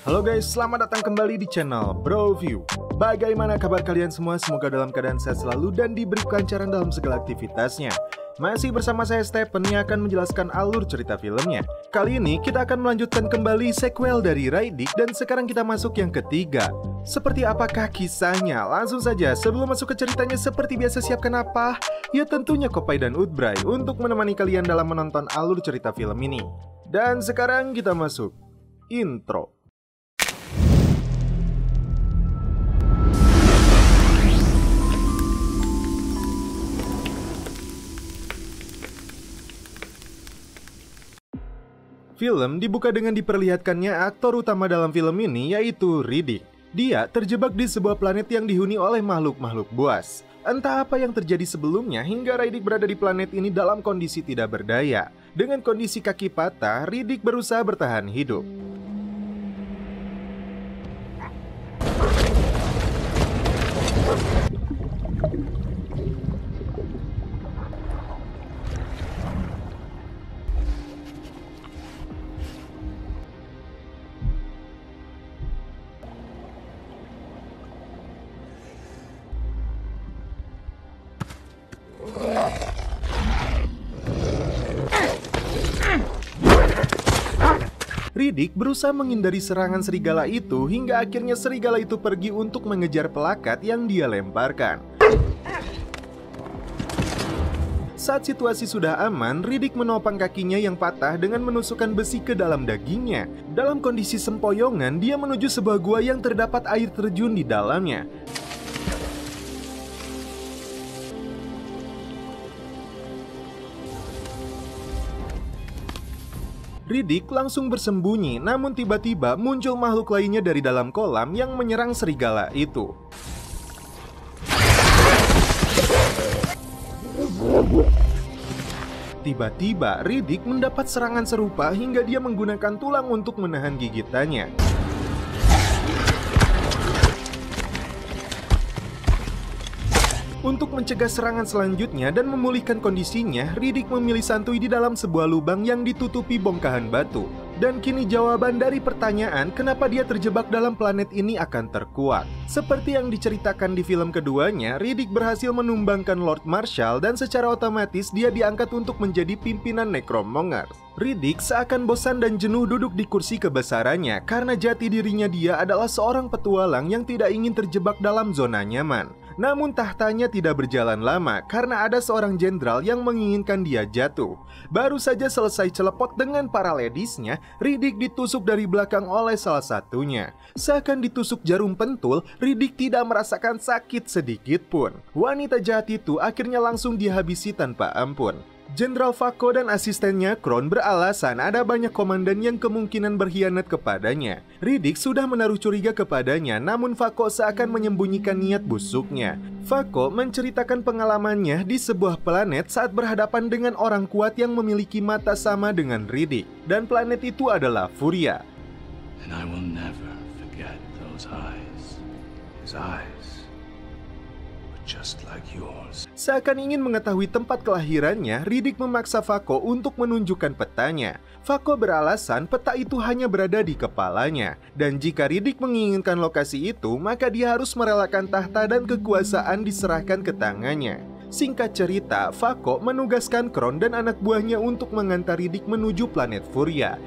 Halo guys, selamat datang kembali di channel BroView. Bagaimana kabar kalian semua? Semoga dalam keadaan sehat selalu dan diberi kelancaran dalam segala aktivitasnya. Masih bersama saya Stephen yang akan menjelaskan alur cerita filmnya. Kali ini kita akan melanjutkan kembali sequel dari Riddick dan sekarang kita masuk yang ketiga. Seperti apakah kisahnya? Langsung saja, sebelum masuk ke ceritanya seperti biasa siapkan apa? Ya tentunya Kopai dan Udbray untuk menemani kalian dalam menonton alur cerita film ini. Dan sekarang kita masuk intro. Film dibuka dengan diperlihatkannya aktor utama dalam film ini yaitu Riddick. Dia terjebak di sebuah planet yang dihuni oleh makhluk-makhluk buas. Entah apa yang terjadi sebelumnya hingga Riddick berada di planet ini dalam kondisi tidak berdaya. Dengan kondisi kaki patah, Riddick berusaha bertahan hidup. Riddick berusaha menghindari serangan serigala itu hingga akhirnya serigala itu pergi untuk mengejar pelakat yang dia lemparkan. Saat situasi sudah aman, Riddick menopang kakinya yang patah dengan menusukkan besi ke dalam dagingnya. Dalam kondisi sempoyongan, dia menuju sebuah gua yang terdapat air terjun di dalamnya. Riddick langsung bersembunyi, namun tiba-tiba muncul makhluk lainnya dari dalam kolam yang menyerang serigala itu. Tiba-tiba Riddick mendapat serangan serupa hingga dia menggunakan tulang untuk menahan gigitannya. Untuk mencegah serangan selanjutnya dan memulihkan kondisinya, Riddick memilih santuy di dalam sebuah lubang yang ditutupi bongkahan batu. Dan kini jawaban dari pertanyaan kenapa dia terjebak dalam planet ini akan terkuak. Seperti yang diceritakan di film keduanya, Riddick berhasil menumbangkan Lord Marshall dan secara otomatis dia diangkat untuk menjadi pimpinan Necromongers. Riddick seakan bosan dan jenuh duduk di kursi kebesarannya karena jati dirinya dia adalah seorang petualang yang tidak ingin terjebak dalam zona nyaman. Namun tahtanya tidak berjalan lama karena ada seorang jenderal yang menginginkan dia jatuh. Baru saja selesai celepot dengan para ladiesnya, Riddick ditusuk dari belakang oleh salah satunya. Seakan ditusuk jarum pentul, Riddick tidak merasakan sakit sedikit pun. Wanita jahat itu akhirnya langsung dihabisi tanpa ampun. Jenderal Vakko dan asistennya Kron beralasan ada banyak komandan yang kemungkinan berkhianat kepadanya. Riddick sudah menaruh curiga kepadanya, namun Vakko seakan menyembunyikan niat busuknya. Vakko menceritakan pengalamannya di sebuah planet saat berhadapan dengan orang kuat yang memiliki mata sama dengan Riddick. Dan planet itu adalah Furia. And I will never forget those eyes. His eyes. Just like yours. Seakan ingin mengetahui tempat kelahirannya, Riddick memaksa Vakko untuk menunjukkan petanya. Vakko beralasan peta itu hanya berada di kepalanya. Dan jika Riddick menginginkan lokasi itu, maka dia harus merelakan tahta dan kekuasaan diserahkan ke tangannya. Singkat cerita, Vakko menugaskan Kron dan anak buahnya untuk mengantar Riddick menuju planet Furia.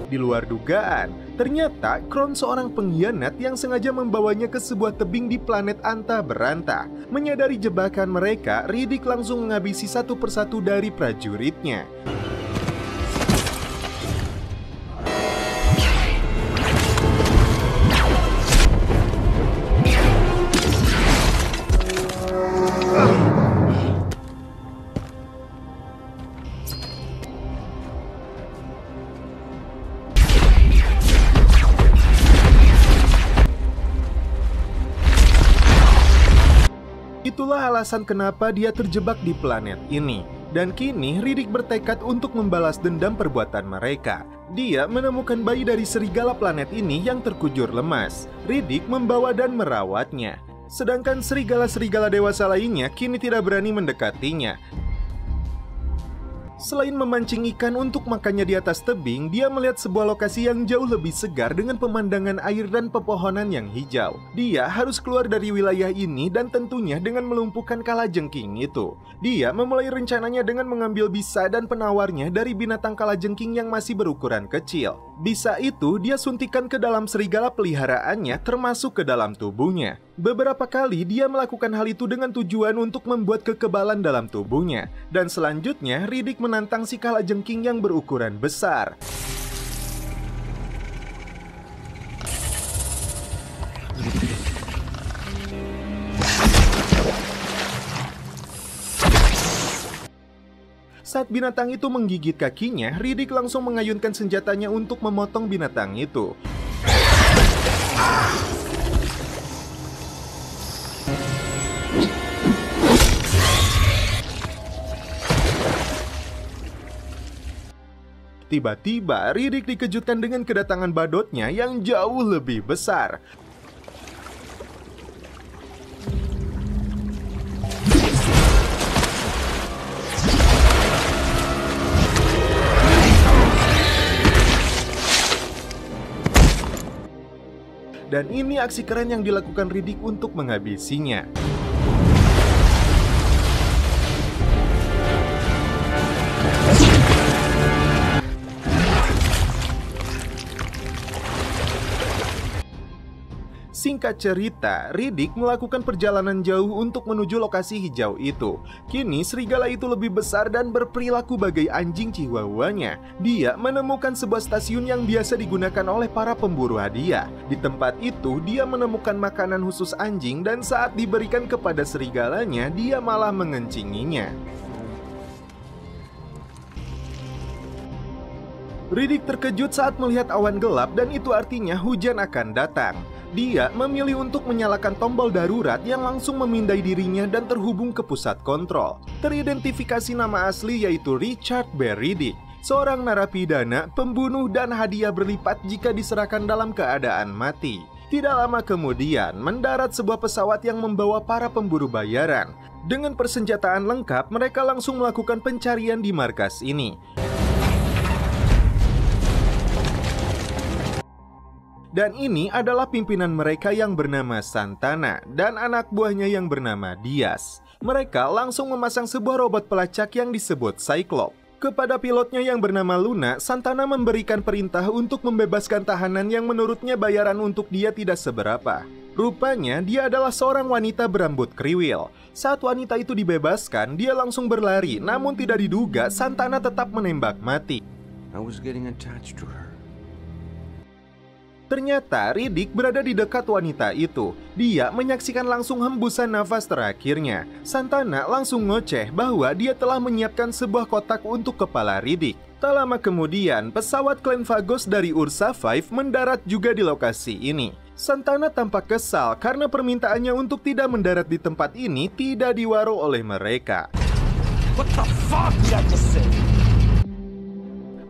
Di luar dugaan, ternyata Kron seorang pengkhianat yang sengaja membawanya ke sebuah tebing di planet Anta Beranta. Menyadari jebakan mereka, Riddick langsung menghabisi satu persatu dari prajuritnya. Itulah alasan kenapa dia terjebak di planet ini. Dan kini Riddick bertekad untuk membalas dendam perbuatan mereka. Dia menemukan bayi dari serigala planet ini yang terkujur lemas. Riddick membawa dan merawatnya. Sedangkan serigala-serigala dewasa lainnya kini tidak berani mendekatinya. Selain memancing ikan untuk makannya di atas tebing, dia melihat sebuah lokasi yang jauh lebih segar dengan pemandangan air dan pepohonan yang hijau. Dia harus keluar dari wilayah ini dan tentunya dengan melumpuhkan kalajengking itu. Dia memulai rencananya dengan mengambil bisa dan penawarnya dari binatang kalajengking yang masih berukuran kecil. Bisa itu dia suntikan ke dalam serigala peliharaannya termasuk ke dalam tubuhnya. Beberapa kali dia melakukan hal itu dengan tujuan untuk membuat kekebalan dalam tubuhnya. Dan selanjutnya Riddick menantang si kalajengking yang berukuran besar. Saat binatang itu menggigit kakinya, Riddick langsung mengayunkan senjatanya untuk memotong binatang itu. Tiba-tiba, Riddick dikejutkan dengan kedatangan badutnya yang jauh lebih besar. Dan ini aksi keren yang dilakukan Riddick untuk menghabisinya. Singkat cerita, Riddick melakukan perjalanan jauh untuk menuju lokasi hijau itu. Kini serigala itu lebih besar dan berperilaku bagai anjing chihuahuanya. Dia menemukan sebuah stasiun yang biasa digunakan oleh para pemburu hadiah. Di tempat itu, dia menemukan makanan khusus anjing dan saat diberikan kepada serigalanya, dia malah mengencinginya. Riddick terkejut saat melihat awan gelap dan itu artinya hujan akan datang. Dia memilih untuk menyalakan tombol darurat yang langsung memindai dirinya dan terhubung ke pusat kontrol. Teridentifikasi nama asli yaitu Richard B. Riddick, seorang narapidana, pembunuh dan hadiah berlipat jika diserahkan dalam keadaan mati. Tidak lama kemudian, mendarat sebuah pesawat yang membawa para pemburu bayaran. Dengan persenjataan lengkap, mereka langsung melakukan pencarian di markas ini. Dan ini adalah pimpinan mereka yang bernama Santana dan anak buahnya yang bernama Diaz. Mereka langsung memasang sebuah robot pelacak yang disebut Cyclops. Kepada pilotnya yang bernama Luna, Santana memberikan perintah untuk membebaskan tahanan yang menurutnya bayaran untuk dia tidak seberapa. Rupanya dia adalah seorang wanita berambut kriwil. Saat wanita itu dibebaskan, dia langsung berlari, namun tidak diduga Santana tetap menembak mati. I was getting attached to her. Ternyata Riddick berada di dekat wanita itu. Dia menyaksikan langsung hembusan nafas terakhirnya. Santana langsung ngoceh bahwa dia telah menyiapkan sebuah kotak untuk kepala Riddick. Tak lama kemudian, pesawat klan Vagos dari Ursa 5 mendarat juga di lokasi ini. Santana tampak kesal karena permintaannya untuk tidak mendarat di tempat ini tidak diwaro oleh mereka. What the fuck did I just say?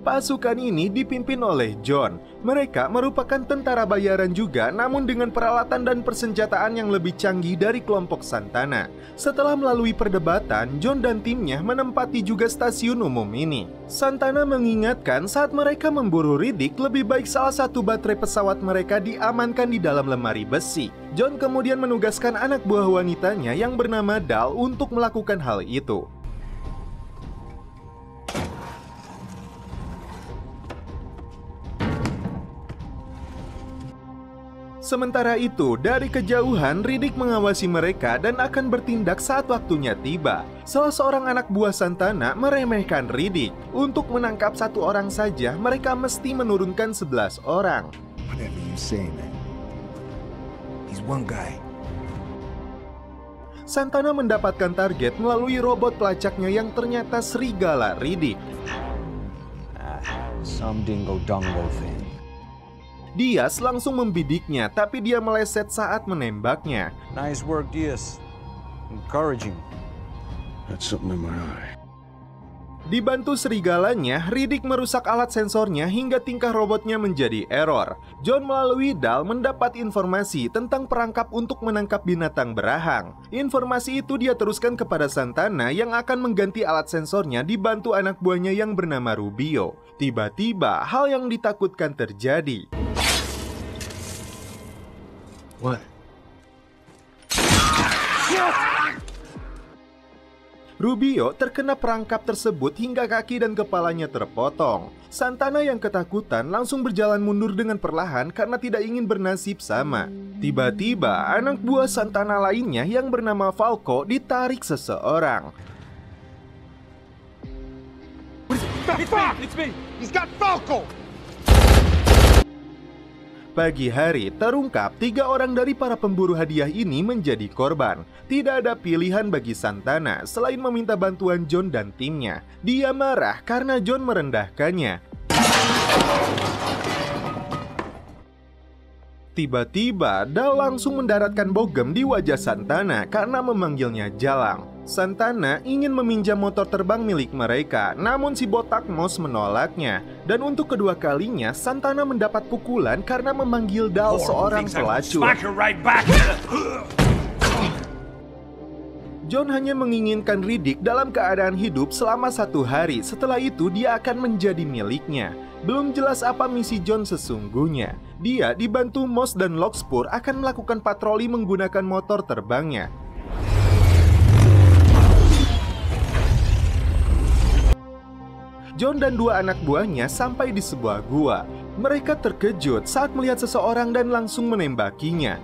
Pasukan ini dipimpin oleh John. Mereka merupakan tentara bayaran juga, namun dengan peralatan dan persenjataan yang lebih canggih dari kelompok Santana. Setelah melalui perdebatan, John dan timnya menempati juga stasiun umum ini. Santana mengingatkan saat mereka memburu Riddick, lebih baik salah satu baterai pesawat mereka diamankan di dalam lemari besi. John kemudian menugaskan anak buah wanitanya yang bernama Dal untuk melakukan hal itu. Sementara itu, dari kejauhan Riddick mengawasi mereka dan akan bertindak saat waktunya tiba. Salah seorang anak buah Santana meremehkan Riddick. Untuk menangkap satu orang saja, mereka mesti menurunkan 11 orang. Whatever you say, man. He's one guy. Santana mendapatkan target melalui robot pelacaknya yang ternyata serigala Riddick. Some dingo dongo thing. Diaz langsung membidiknya, tapi dia meleset saat menembaknya. Nice work, Diaz. Encouraging. Had something in my eye. Dibantu serigalanya, Riddick merusak alat sensornya hingga tingkah robotnya menjadi error. John melalui Dal mendapat informasi tentang perangkap untuk menangkap binatang berahang. Informasi itu dia teruskan kepada Santana yang akan mengganti alat sensornya dibantu anak buahnya yang bernama Rubio. Tiba-tiba hal yang ditakutkan terjadi. What? Rubio terkena perangkap tersebut hingga kaki dan kepalanya terpotong. Santana yang ketakutan langsung berjalan mundur dengan perlahan karena tidak ingin bernasib sama. Tiba-tiba anak buah Santana lainnya yang bernama Falco ditarik seseorang. It's me! He's got Falco! Pagi hari, terungkap 3 orang dari para pemburu hadiah ini menjadi korban. Tidak ada pilihan bagi Santana selain meminta bantuan John dan timnya. Dia marah karena John merendahkannya. Tiba-tiba, Dal langsung mendaratkan bogem di wajah Santana karena memanggilnya Jalang. Santana ingin meminjam motor terbang milik mereka, namun si botak Moss menolaknya. Dan untuk kedua kalinya, Santana mendapat pukulan karena memanggil Dal seorang pelacur. John hanya menginginkan Riddick dalam keadaan hidup selama 1 hari. Setelah itu, dia akan menjadi miliknya. Belum jelas apa misi John sesungguhnya. Dia dibantu Moss dan Larkspur akan melakukan patroli menggunakan motor terbangnya. John dan 2 anak buahnya sampai di sebuah gua. Mereka terkejut saat melihat seseorang dan langsung menembakinya.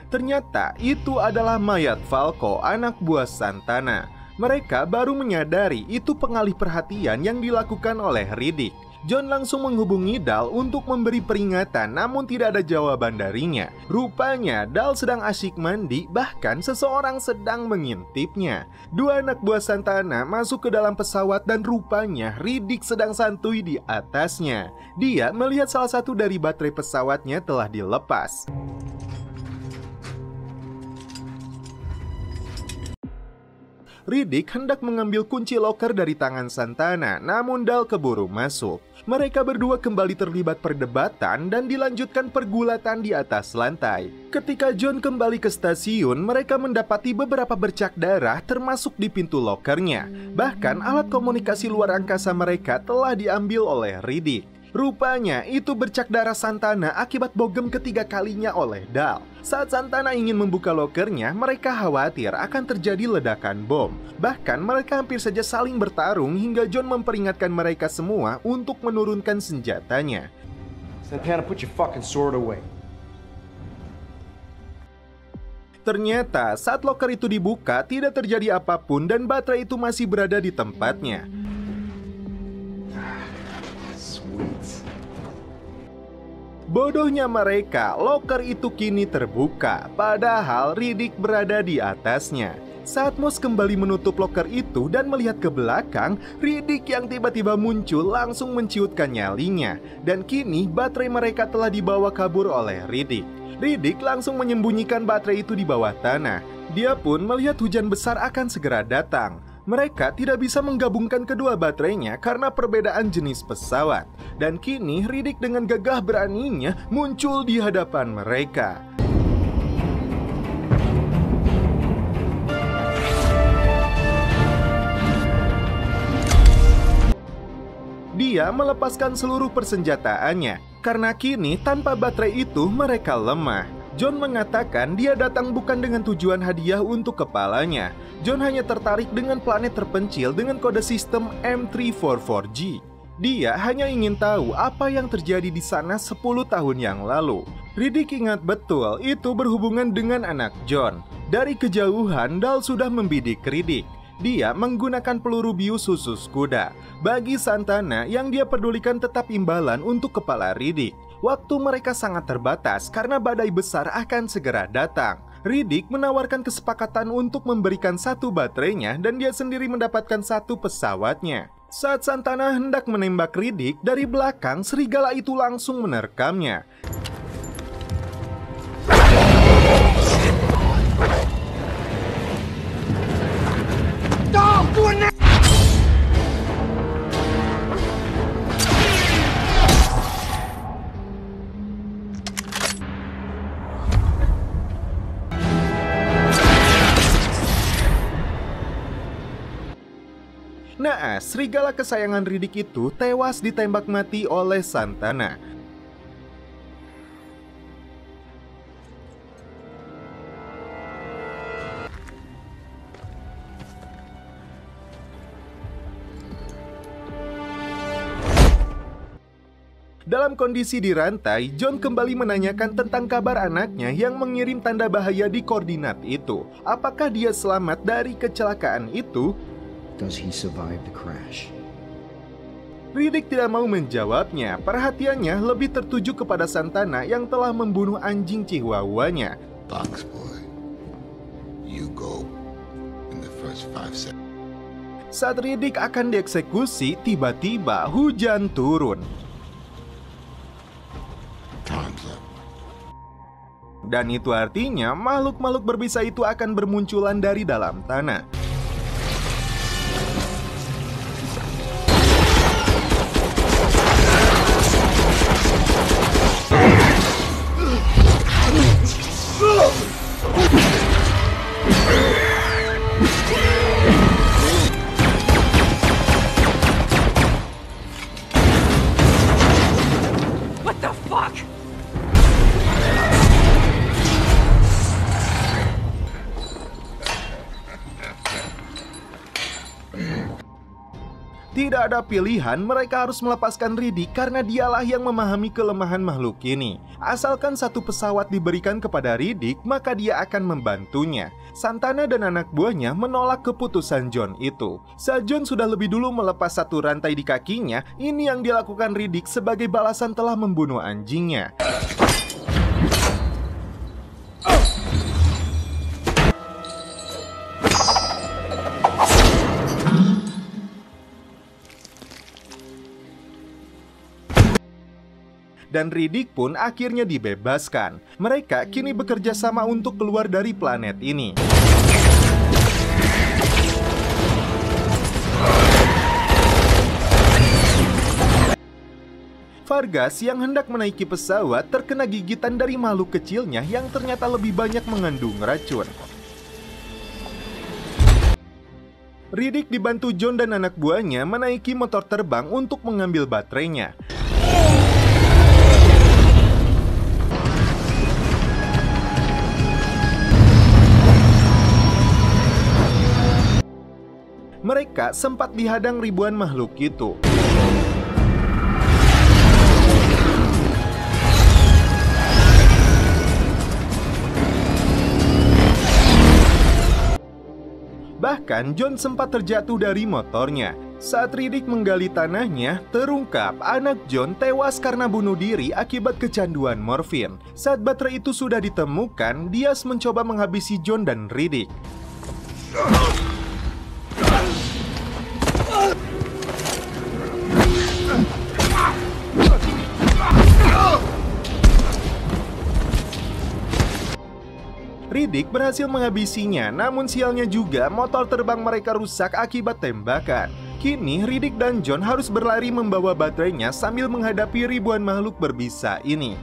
Ternyata itu adalah mayat Falco, anak buah Santana. Mereka baru menyadari itu pengalih perhatian yang dilakukan oleh Riddick. John langsung menghubungi Dal untuk memberi peringatan, namun tidak ada jawaban darinya. Rupanya Dal sedang asyik mandi, bahkan seseorang sedang mengintipnya. 2 anak buah Santana masuk ke dalam pesawat dan rupanya Riddick sedang santuy di atasnya. Dia melihat salah satu dari baterai pesawatnya telah dilepas. Riddick hendak mengambil kunci loker dari tangan Santana, namun Dal keburu masuk. Mereka berdua kembali terlibat perdebatan dan dilanjutkan pergulatan di atas lantai. Ketika John kembali ke stasiun, mereka mendapati beberapa bercak darah termasuk di pintu lokernya. Bahkan alat komunikasi luar angkasa mereka telah diambil oleh Riddick. Rupanya itu bercak darah Santana akibat bogem ketiga kalinya oleh Dal. Saat Santana ingin membuka lokernya, mereka khawatir akan terjadi ledakan bom. Bahkan mereka hampir saja saling bertarung hingga John memperingatkan mereka semua untuk menurunkan senjatanya. Santana, put your fucking sword away. Ternyata saat loker itu dibuka, tidak terjadi apapun dan baterai itu masih berada di tempatnya. Bodohnya mereka, loker itu kini terbuka, padahal Riddick berada di atasnya. Saat Moss kembali menutup loker itu dan melihat ke belakang, Riddick yang tiba-tiba muncul langsung menciutkan nyalinya. Dan kini baterai mereka telah dibawa kabur oleh Riddick. Riddick langsung menyembunyikan baterai itu di bawah tanah. Dia pun melihat hujan besar akan segera datang. Mereka tidak bisa menggabungkan kedua baterainya karena perbedaan jenis pesawat. Dan kini Riddick dengan gagah beraninya muncul di hadapan mereka. Dia melepaskan seluruh persenjataannya karena kini tanpa baterai itu mereka lemah. John mengatakan dia datang bukan dengan tujuan hadiah untuk kepalanya. John hanya tertarik dengan planet terpencil dengan kode sistem M344G. Dia hanya ingin tahu apa yang terjadi di sana 10 tahun yang lalu. Riddick ingat betul itu berhubungan dengan anak John. Dari kejauhan, Dal sudah membidik Riddick. Dia menggunakan peluru bius khusus kuda. Bagi Santana, yang dia pedulikan tetap imbalan untuk kepala Riddick. Waktu mereka sangat terbatas karena badai besar akan segera datang. Riddick menawarkan kesepakatan untuk memberikan satu baterainya dan dia sendiri mendapatkan satu pesawatnya. Saat Santana hendak menembak Riddick, dari belakang serigala itu langsung menerkamnya. Naas, serigala kesayangan Riddick itu tewas ditembak mati oleh Santana. Dalam kondisi dirantai, John kembali menanyakan tentang kabar anaknya yang mengirim tanda bahaya di koordinat itu. Apakah dia selamat dari kecelakaan itu? Does he survive the crash? Riddick tidak mau menjawabnya. Perhatiannya lebih tertuju kepada Santana yang telah membunuh anjing Chihuahuanya. Box boy, you go in the first 5 seconds. Saat Riddick akan dieksekusi, tiba-tiba hujan turun. Time's up. Dan itu artinya makhluk-makhluk berbisa itu akan bermunculan dari dalam tanah. What the fuck? Tidak ada pilihan, mereka harus melepaskan Riddick karena dialah yang memahami kelemahan makhluk ini. Asalkan satu pesawat diberikan kepada Riddick, maka dia akan membantunya. Santana dan anak buahnya menolak keputusan John itu. Saat John sudah lebih dulu melepas satu rantai di kakinya, ini yang dilakukan Riddick sebagai balasan telah membunuh anjingnya. Dan Riddick pun akhirnya dibebaskan. Mereka kini bekerja sama untuk keluar dari planet ini. Vargas yang hendak menaiki pesawat terkena gigitan dari makhluk kecilnya yang ternyata lebih banyak mengandung racun. Riddick dibantu John dan anak buahnya menaiki motor terbang untuk mengambil baterainya. Mereka sempat dihadang ribuan makhluk itu. Bahkan John sempat terjatuh dari motornya. Saat Riddick menggali tanahnya, terungkap anak John tewas karena bunuh diri akibat kecanduan morfin. Saat baterai itu sudah ditemukan, Diaz mencoba menghabisi John dan Riddick. Riddick berhasil menghabisinya, namun sialnya juga motor terbang mereka rusak akibat tembakan. Kini Riddick dan John harus berlari membawa baterainya sambil menghadapi ribuan makhluk berbisa ini.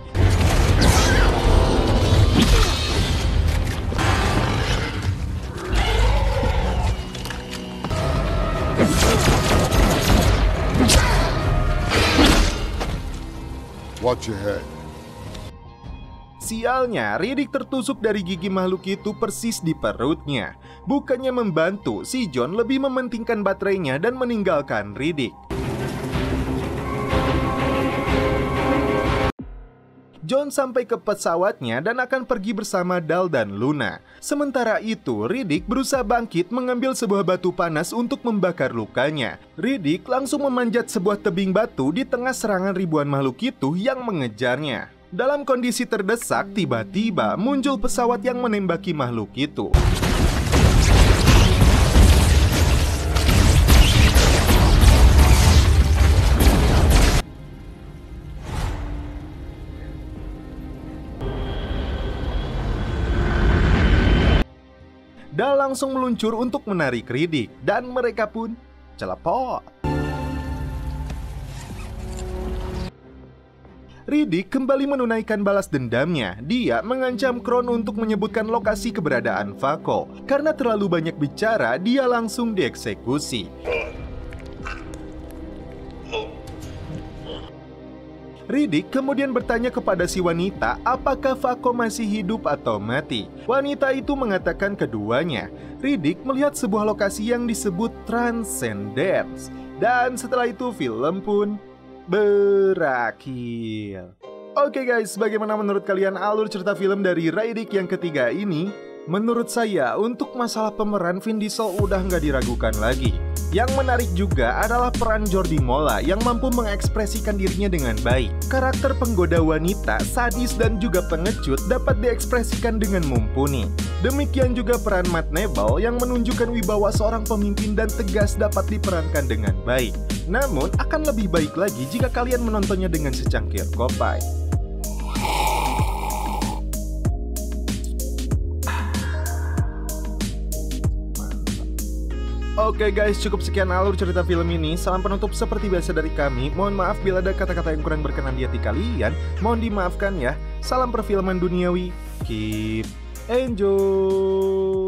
Watch your head. Sialnya, Riddick tertusuk dari gigi makhluk itu persis di perutnya. Bukannya membantu, si John lebih mementingkan baterainya dan meninggalkan Riddick. John sampai ke pesawatnya dan akan pergi bersama Dal dan Luna. Sementara itu, Riddick berusaha bangkit mengambil sebuah batu panas untuk membakar lukanya. Riddick langsung memanjat sebuah tebing batu di tengah serangan ribuan makhluk itu yang mengejarnya. Dalam kondisi terdesak, tiba-tiba muncul pesawat yang menembaki makhluk itu. Dan langsung meluncur untuk menarik Riddick, dan mereka pun celepot. Riddick kembali menunaikan balas dendamnya. Dia mengancam Kron untuk menyebutkan lokasi keberadaan Falco. Karena terlalu banyak bicara, dia langsung dieksekusi. Riddick kemudian bertanya kepada si wanita apakah Falco masih hidup atau mati. Wanita itu mengatakan keduanya. Riddick melihat sebuah lokasi yang disebut Transcendence. Dan setelah itu film pun berakhir. Oke guys, bagaimana menurut kalian alur cerita film dari Riddick yang ketiga ini? Menurut saya, untuk masalah pemeran Vin Diesel udah nggak diragukan lagi. Yang menarik juga adalah peran Jordi Molla yang mampu mengekspresikan dirinya dengan baik. Karakter penggoda wanita, sadis dan juga pengecut dapat diekspresikan dengan mumpuni. Demikian juga peran Matt Nebel yang menunjukkan wibawa seorang pemimpin dan tegas dapat diperankan dengan baik. Namun, akan lebih baik lagi jika kalian menontonnya dengan secangkir kopi. Oke guys, cukup sekian alur cerita film ini. Salam penutup seperti biasa dari kami. Mohon maaf bila ada kata-kata yang kurang berkenan di hati kalian. Mohon dimaafkan ya. Salam perfilman duniawi. Keep enjoy.